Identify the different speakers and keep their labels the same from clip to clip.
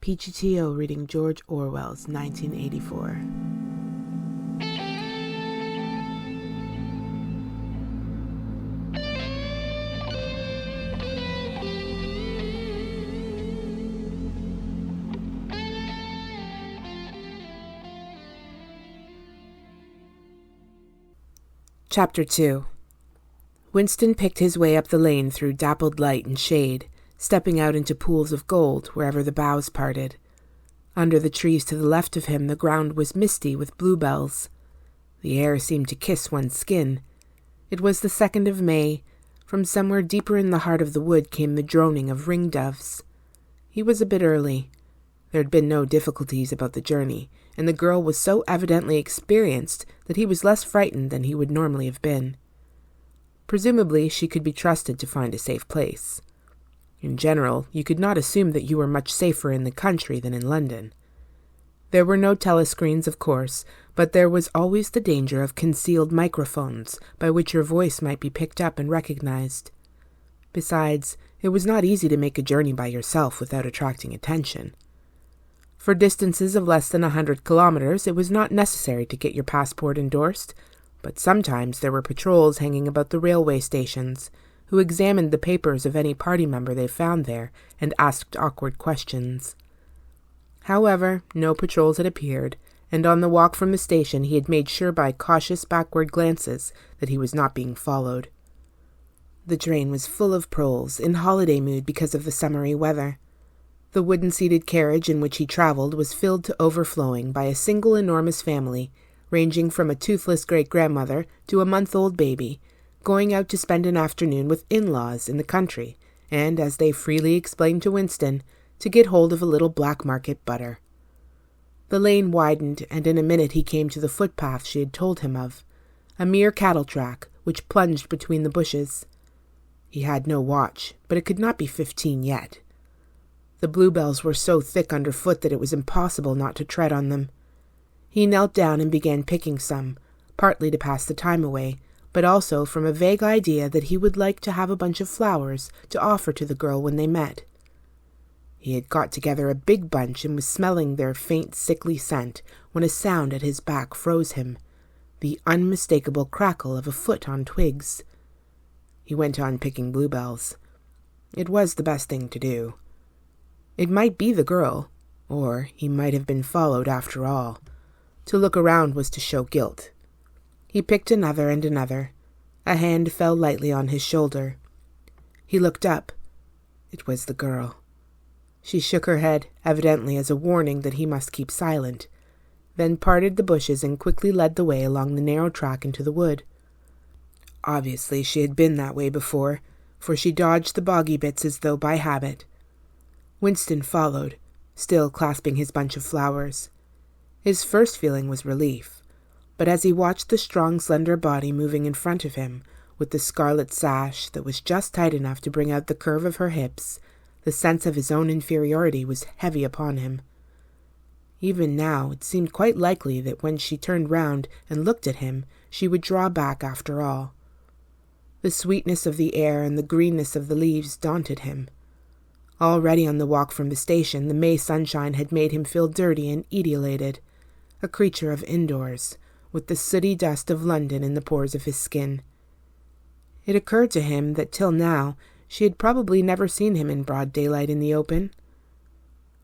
Speaker 1: Peachy reading George Orwell's 1984. Chapter 2. Winston picked his way up the lane through dappled light and shade, stepping out into pools of gold wherever the boughs parted. Under the trees to the left of him the ground was misty with bluebells. The air seemed to kiss one's skin. It was the 2nd of May. From somewhere deeper in the heart of the wood came the droning of ring-doves. He was a bit early. There had been no difficulties about the journey, and the girl was so evidently experienced that he was less frightened than he would normally have been. Presumably she could be trusted to find a safe place. In general, you could not assume that you were much safer in the country than in London. There were no telescreens, of course, but there was always the danger of concealed microphones by which your voice might be picked up and recognized. Besides, it was not easy to make a journey by yourself without attracting attention. For distances of less than 100 kilometers, it was not necessary to get your passport endorsed, but sometimes there were patrols hanging about the railway stations, who examined the papers of any party member they found there and asked awkward questions. However, no patrols had appeared, and on the walk from the station he had made sure by cautious backward glances that he was not being followed. The train was full of proles, in holiday mood because of the summery weather. The wooden-seated carriage in which he travelled was filled to overflowing by a single enormous family, ranging from a toothless great-grandmother to a month-old baby, going out to spend an afternoon with in-laws in the country, and, as they freely explained to Winston, to get hold of a little black market butter. The lane widened, and in a minute he came to the footpath she had told him of, a mere cattle track which plunged between the bushes. He had no watch, but it could not be 15 yet. The bluebells were so thick underfoot that it was impossible not to tread on them. He knelt down and began picking some, partly to pass the time away, but also from a vague idea that he would like to have a bunch of flowers to offer to the girl when they met. He had got together a big bunch and was smelling their faint, sickly scent when a sound at his back froze him, the unmistakable crackle of a foot on twigs. He went on picking bluebells. It was the best thing to do. It might be the girl, or he might have been followed after all. To look around was to show guilt. He picked another and another. A hand fell lightly on his shoulder. He looked up. It was the girl. She shook her head, evidently as a warning that he must keep silent, then parted the bushes and quickly led the way along the narrow track into the wood. Obviously she had been that way before, for she dodged the boggy bits as though by habit. Winston followed, still clasping his bunch of flowers. His first feeling was relief. But as he watched the strong, slender body moving in front of him, with the scarlet sash that was just tight enough to bring out the curve of her hips, the sense of his own inferiority was heavy upon him. Even now it seemed quite likely that when she turned round and looked at him, she would draw back after all. The sweetness of the air and the greenness of the leaves daunted him. Already on the walk from the station, the May sunshine had made him feel dirty and etiolated, a creature of indoors, with the sooty dust of London in the pores of his skin. It occurred to him that till now she had probably never seen him in broad daylight in the open.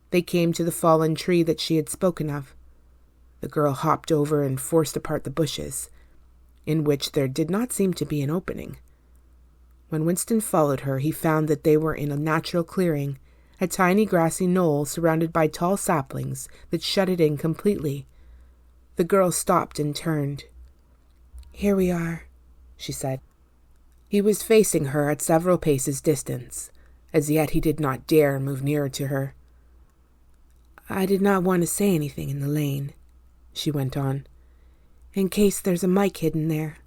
Speaker 1: They came to the fallen tree that she had spoken of. The girl hopped over and forced apart the bushes, in which there did not seem to be an opening. When Winston followed her, he found that they were in a natural clearing, a tiny grassy knoll surrounded by tall saplings that shut it in completely. The girl stopped and turned. "Here we are," she said. He was facing her at several paces' distance. As yet he did not dare move nearer to her. "I did not want to say anything in the lane," she went on, "in case there's a mic hidden there.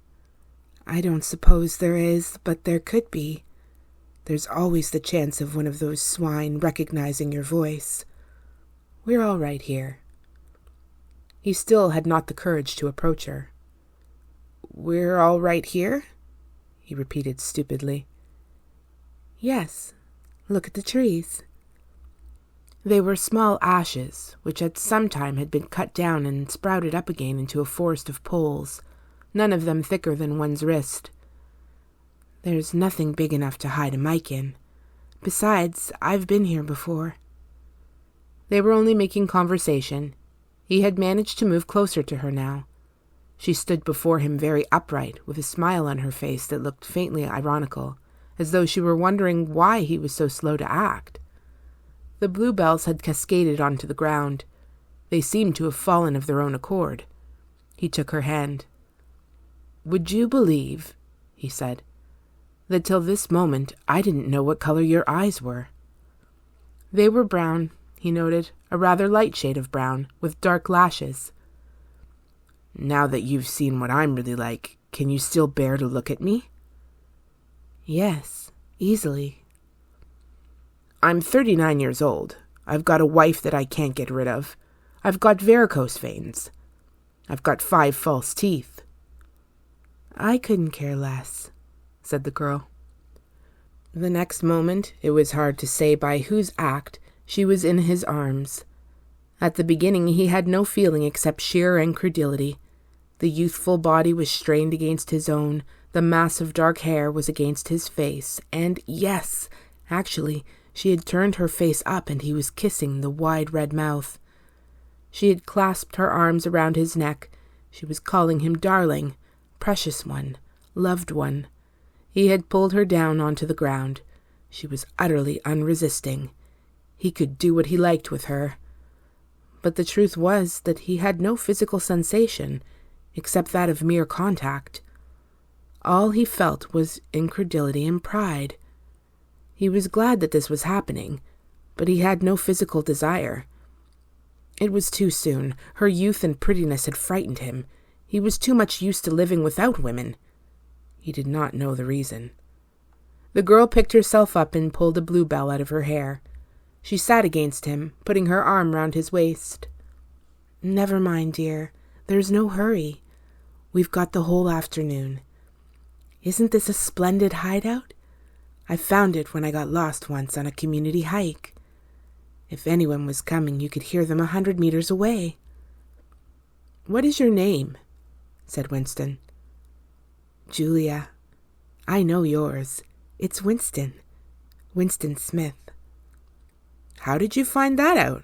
Speaker 1: I don't suppose there is, but there could be. There's always the chance of one of those swine recognizing your voice. We're all right here." He still had not the courage to approach her. "We're all right here?" he repeated stupidly. "Yes. Look at the trees." They were small ashes, which at some time had been cut down and sprouted up again into a forest of poles, none of them thicker than one's wrist. There's nothing big enough to hide a mic in. Besides, I've been here before. They were only making conversation. He had managed to move closer to her now. She stood before him very upright, with a smile on her face that looked faintly ironical, as though she were wondering why he was so slow to act. The bluebells had cascaded onto the ground. They seemed to have fallen of their own accord. He took her hand. "Would you believe," he said, "that till this moment I didn't know what color your eyes were?" They were brown, he noted, a rather light shade of brown, with dark lashes. "Now that you've seen what I'm really like, can you still bear to look at me?" "Yes, easily." "I'm 39 years old. I've got a wife that I can't get rid of. I've got varicose veins. I've got 5 false teeth." "I couldn't care less," said the girl. The next moment, it was hard to say by whose act, she was in his arms. At the beginning he had no feeling except sheer incredulity. The youthful body was strained against his own, the mass of dark hair was against his face, and yes, actually, she had turned her face up and he was kissing the wide red mouth. She had clasped her arms around his neck. She was calling him darling, precious one, loved one. He had pulled her down onto the ground. She was utterly unresisting. He could do what he liked with her. But the truth was that he had no physical sensation, except that of mere contact. All he felt was incredulity and pride. He was glad that this was happening, but he had no physical desire. It was too soon. Her youth and prettiness had frightened him. He was too much used to living without women. He did not know the reason. The girl picked herself up and pulled a bluebell out of her hair. She sat against him, putting her arm round his waist. "Never mind, dear. There's no hurry. We've got the whole afternoon. Isn't this a splendid hideout? I found it when I got lost once on a community hike. If anyone was coming, you could hear them 100 meters away." "What is your name?" said Winston. "Julia. I know yours. It's Winston. Winston Smith." "How did you find that out?"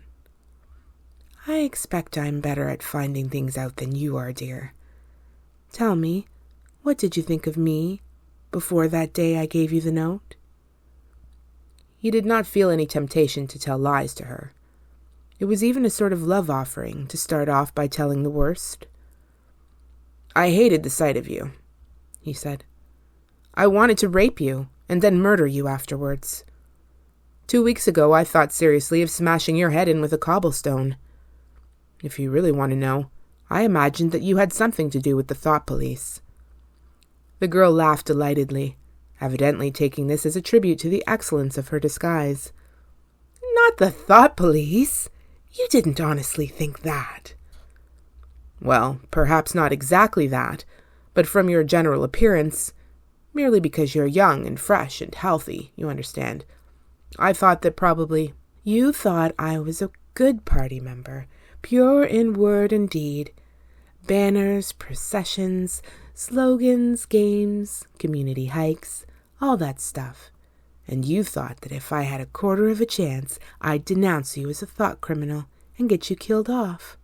Speaker 1: "I expect I'm better at finding things out than you are, dear. Tell me, what did you think of me before that day I gave you the note?" He did not feel any temptation to tell lies to her. It was even a sort of love offering to start off by telling the worst. "I hated the sight of you," he said. "I wanted to rape you and then murder you afterwards. 2 weeks ago I thought seriously of smashing your head in with a cobblestone. If you really want to know, I imagined that you had something to do with the thought police." The girl laughed delightedly, evidently taking this as a tribute to the excellence of her disguise. "Not the thought police? You didn't honestly think that?" "Well, perhaps not exactly that, but from your general appearance, merely because you're young and fresh and healthy, you understand. I thought that probably—" "You thought I was a good party member, pure in word and deed. Banners, processions, slogans, games, community hikes, all that stuff. And you thought that if I had a quarter of a chance, I'd denounce you as a thought criminal and get you killed off."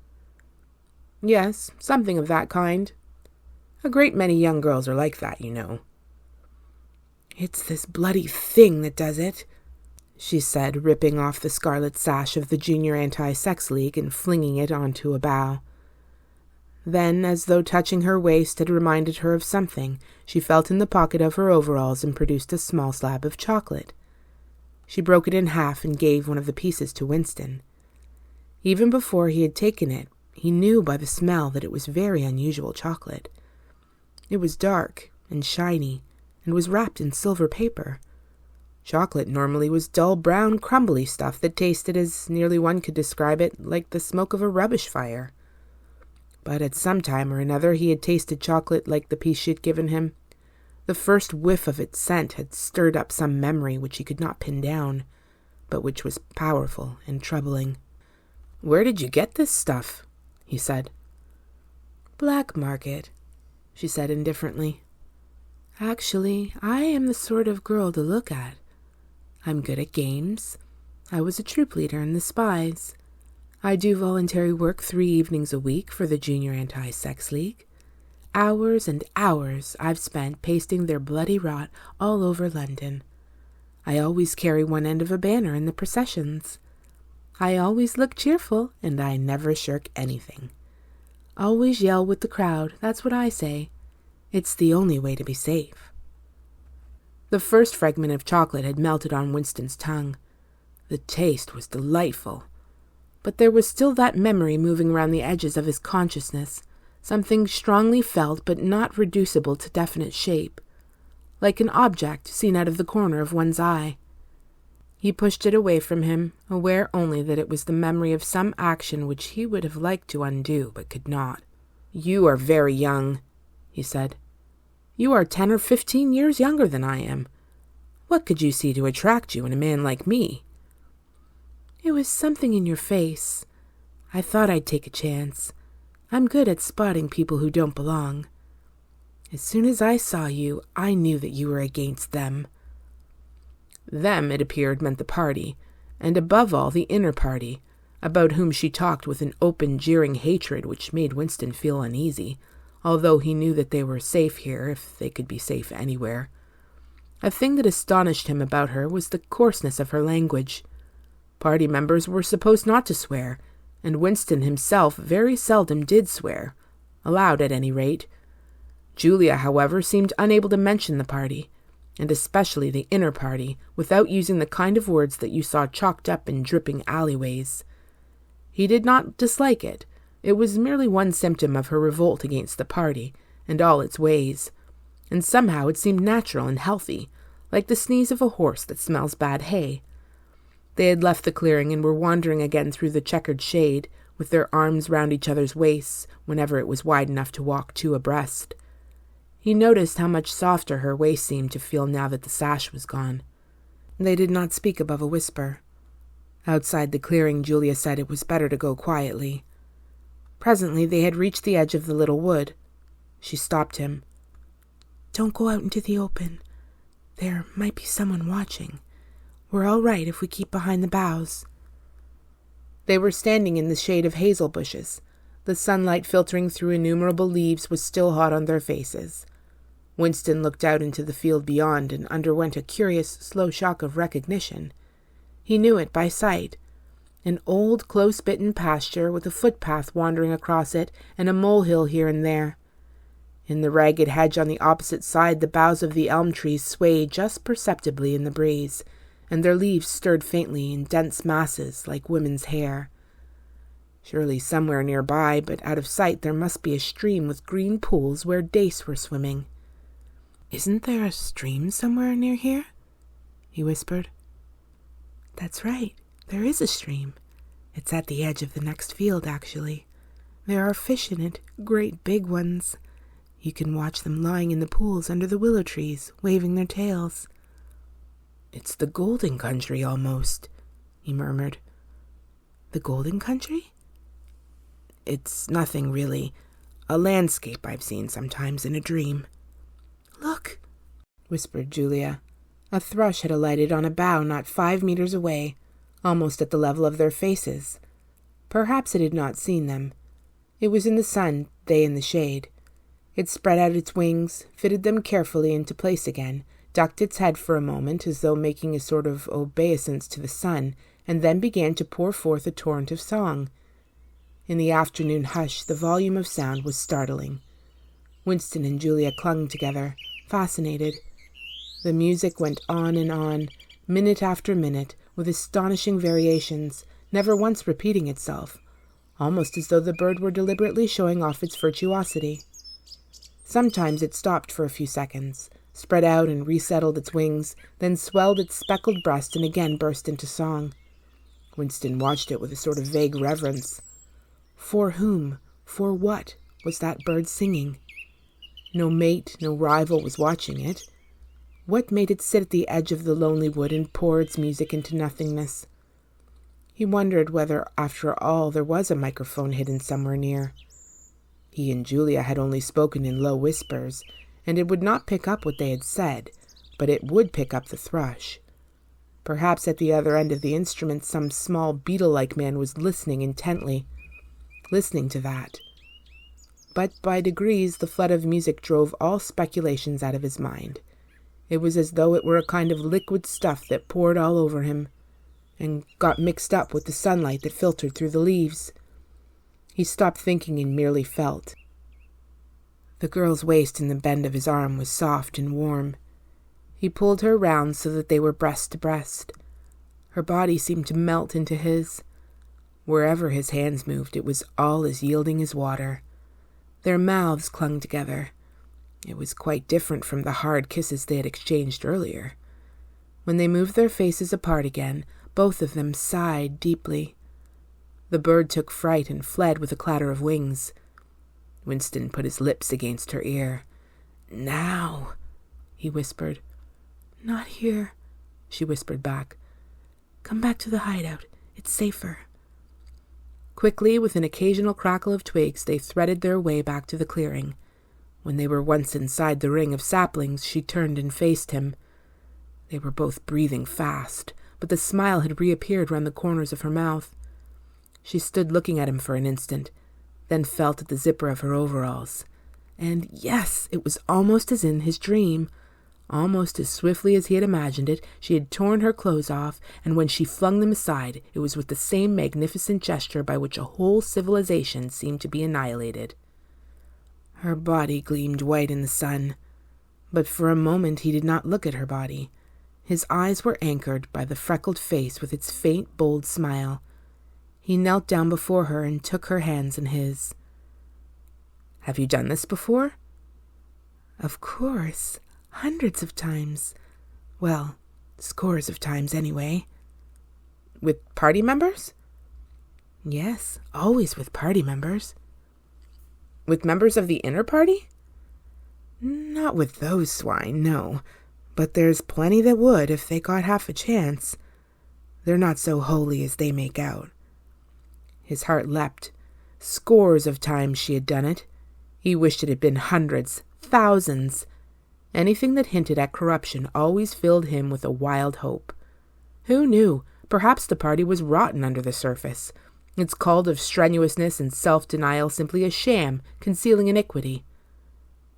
Speaker 1: "Yes, something of that kind. A great many young girls are like that, you know." "It's this bloody thing that does it," she said, ripping off the scarlet sash of the Junior Anti-Sex League and flinging it onto a bough. Then, as though touching her waist had reminded her of something, she felt in the pocket of her overalls and produced a small slab of chocolate. She broke it in half and gave one of the pieces to Winston. Even before he had taken it, he knew by the smell that it was very unusual chocolate. It was dark and shiny and was wrapped in silver paper. Chocolate normally was dull brown crumbly stuff that tasted, as nearly one could describe it, like the smoke of a rubbish fire. But at some time or another he had tasted chocolate like the piece she had given him. The first whiff of its scent had stirred up some memory which he could not pin down. but which was powerful and troubling. "Where did you get this stuff?" he said. "Black market," she said indifferently. "Actually, I am the sort of girl to look at. I'm good at games. I was a troop leader in the Spies. I do voluntary work 3 evenings a week for the Junior Anti-Sex League. Hours and hours I've spent pasting their bloody rot all over London. I always carry one end of a banner in the processions. I always look cheerful, and I never shirk anything. Always yell with the crowd, that's what I say. It's the only way to be safe." The first fragment of chocolate had melted on Winston's tongue. The taste was delightful. But there was still that memory moving around the edges of his consciousness, something strongly felt but not reducible to definite shape, like an object seen out of the corner of one's eye. He pushed it away from him, aware only that it was the memory of some action which he would have liked to undo but could not. "You are very young," he said. "You are 10 or 15 years younger than I am. What could you see to attract you in a man like me?" "It was something in your face. I thought I'd take a chance. I'm good at spotting people who don't belong. As soon as I saw you, I knew that you were against them." Them, it appeared, meant the party, and above all the inner party, about whom she talked with an open, jeering hatred which made Winston feel uneasy, although he knew that they were safe here if they could be safe anywhere. A thing that astonished him about her was the coarseness of her language. Party members were supposed not to swear, and Winston himself very seldom did swear, aloud at any rate. Julia, however, seemed unable to mention the party, and especially the inner party, without using the kind of words that you saw chalked up in dripping alleyways. He did not dislike it. It was merely one symptom of her revolt against the party and all its ways, and somehow it seemed natural and healthy, like the sneeze of a horse that smells bad hay. They had left the clearing and were wandering again through the checkered shade, with their arms round each other's waists whenever it was wide enough to walk 2 abreast. He noticed how much softer her waist seemed to feel now that the sash was gone. They did not speak above a whisper. Outside the clearing, Julia said it was better to go quietly. Presently they had reached the edge of the little wood. She stopped him. "Don't go out into the open. There might be someone watching. We're all right if we keep behind the boughs." They were standing in the shade of hazel bushes. The sunlight filtering through innumerable leaves was still hot on their faces. Winston looked out into the field beyond and underwent a curious, slow shock of recognition. He knew it by sight. An old, close-bitten pasture with a footpath wandering across it and a molehill here and there. In the ragged hedge on the opposite side, the boughs of the elm trees swayed just perceptibly in the breeze, and their leaves stirred faintly in dense masses like women's hair. Surely somewhere nearby, but out of sight, there must be a stream with green pools where dace were swimming. "Isn't there a stream somewhere near here?" he whispered. "That's right. There is a stream. It's at the edge of the next field, actually. There are fish in it, great big ones. You can watch them lying in the pools under the willow trees, waving their tails." "It's the golden country, almost," he murmured. "The golden country?" "It's nothing, really. A landscape I've seen sometimes in a dream." "Look," whispered Julia. A thrush had alighted on a bough not 5 meters away, almost at the level of their faces. Perhaps it had not seen them. It was in the sun, they in the shade. It spread out its wings, fitted them carefully into place again, ducked its head for a moment as though making a sort of obeisance to the sun, and then began to pour forth a torrent of song. In the afternoon hush, the volume of sound was startling. Winston and Julia clung together, fascinated. The music went on and on, minute after minute, with astonishing variations, never once repeating itself, almost as though the bird were deliberately showing off its virtuosity. Sometimes it stopped for a few seconds, spread out and resettled its wings, then swelled its speckled breast and again burst into song. Winston watched it with a sort of vague reverence. For whom, for what, was that bird singing? No mate, no rival was watching it. What made it sit at the edge of the lonely wood and pour its music into nothingness? He wondered whether, after all, there was a microphone hidden somewhere near. He and Julia had only spoken in low whispers, and it would not pick up what they had said, but it would pick up the thrush. Perhaps at the other end of the instrument some small beetle-like man was listening intently, listening to that. But by degrees the flood of music drove all speculations out of his mind. It was as though it were a kind of liquid stuff that poured all over him, and got mixed up with the sunlight that filtered through the leaves. He stopped thinking and merely felt. The girl's waist in the bend of his arm was soft and warm. He pulled her round so that they were breast to breast. Her body seemed to melt into his. Wherever his hands moved, it was all as yielding as water. Their mouths clung together. It was quite different from the hard kisses they had exchanged earlier. When they moved their faces apart again, both of them sighed deeply. The bird took fright and fled with a clatter of wings. Winston put his lips against her ear. "Now," he whispered. "Not here," she whispered back. "Come back to the hideout. It's safer." Quickly, with an occasional crackle of twigs, they threaded their way back to the clearing. When they were once inside the ring of saplings, she turned and faced him. They were both breathing fast, but the smile had reappeared round the corners of her mouth. She stood looking at him for an instant, then felt at the zipper of her overalls. And yes, it was almost as in his dream. Almost as swiftly as he had imagined it, she had torn her clothes off, and when she flung them aside, it was with the same magnificent gesture by which a whole civilization seemed to be annihilated. Her body gleamed white in the sun, but for a moment he did not look at her body. His eyes were anchored by the freckled face with its faint, bold smile. He knelt down before her and took her hands in his. "Have you done this before?" "Of course. Hundreds of times. Well, scores of times anyway." "With party members?" "Yes, always with party members." "With members of the inner party?" "Not with those swine, no. But there's plenty that would if they got half a chance. They're not so holy as they make out." His heart leapt. Scores of times she had done it. He wished it had been hundreds, thousands. Anything that hinted at corruption always filled him with a wild hope. Who knew? Perhaps the party was rotten under the surface, its cult of strenuousness and self-denial simply a sham, concealing iniquity.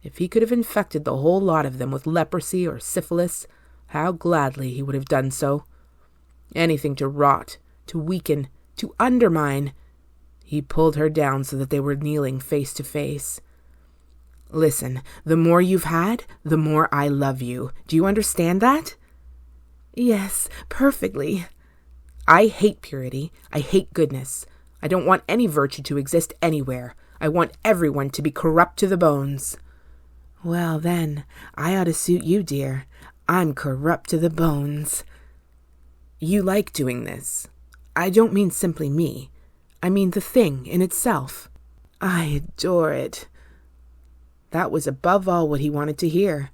Speaker 1: If he could have infected the whole lot of them with leprosy or syphilis, how gladly he would have done so. Anything to rot, to weaken, to undermine. He pulled her down so that they were kneeling face to face. "Listen, the more you've had, the more I love you. Do you understand that?" "Yes, perfectly." "I hate purity. I hate goodness. I don't want any virtue to exist anywhere. I want everyone to be corrupt to the bones." "Well, then, I ought to suit you, dear. I'm corrupt to the bones." "You like doing this. I don't mean simply me. I mean the thing in itself." "I adore it." That was above all what he wanted to hear.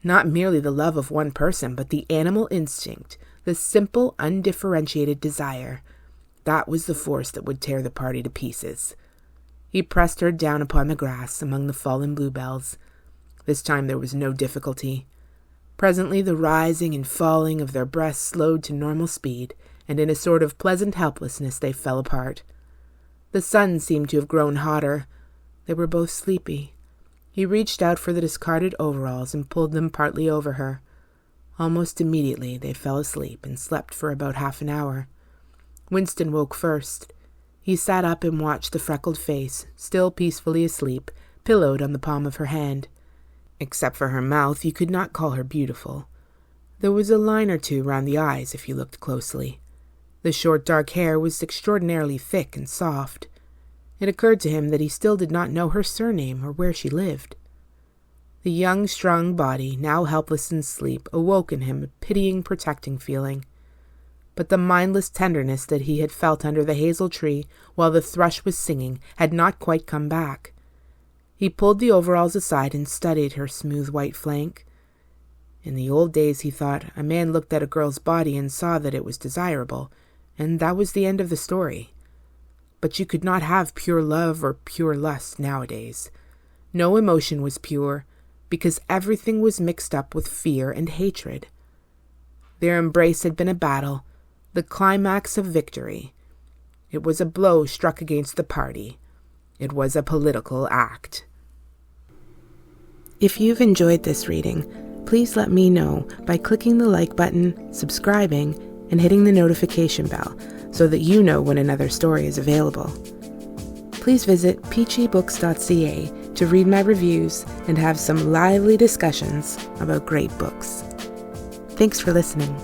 Speaker 1: Not merely the love of one person, but the animal instinct, the simple, undifferentiated desire. That was the force that would tear the party to pieces. He pressed her down upon the grass among the fallen bluebells. This time there was no difficulty. Presently the rising and falling of their breasts slowed to normal speed, and in a sort of pleasant helplessness they fell apart. The sun seemed to have grown hotter. They were both sleepy. He reached out for the discarded overalls and pulled them partly over her. Almost immediately they fell asleep and slept for about half an hour. Winston woke first. He sat up and watched the freckled face, still peacefully asleep, pillowed on the palm of her hand. Except for her mouth, you could not call her beautiful. There was a line or two round the eyes if you looked closely. The short dark hair was extraordinarily thick and soft. It occurred to him that he still did not know her surname or where she lived. The young, strong body, now helpless in sleep, awoke in him a pitying, protecting feeling. But the mindless tenderness that he had felt under the hazel tree while the thrush was singing had not quite come back. He pulled the overalls aside and studied her smooth white flank. In the old days, he thought, a man looked at a girl's body and saw that it was desirable, and that was the end of the story. But you could not have pure love or pure lust nowadays. No emotion was pure, because everything was mixed up with fear and hatred. Their embrace had been a battle, the climax of victory. It was a blow struck against the party. It was a political act. If you've enjoyed this reading, please let me know by clicking the like button, subscribing, and hitting the notification bell so that you know when another story is available. Please visit peachybooks.ca to read my reviews and have some lively discussions about great books. Thanks for listening.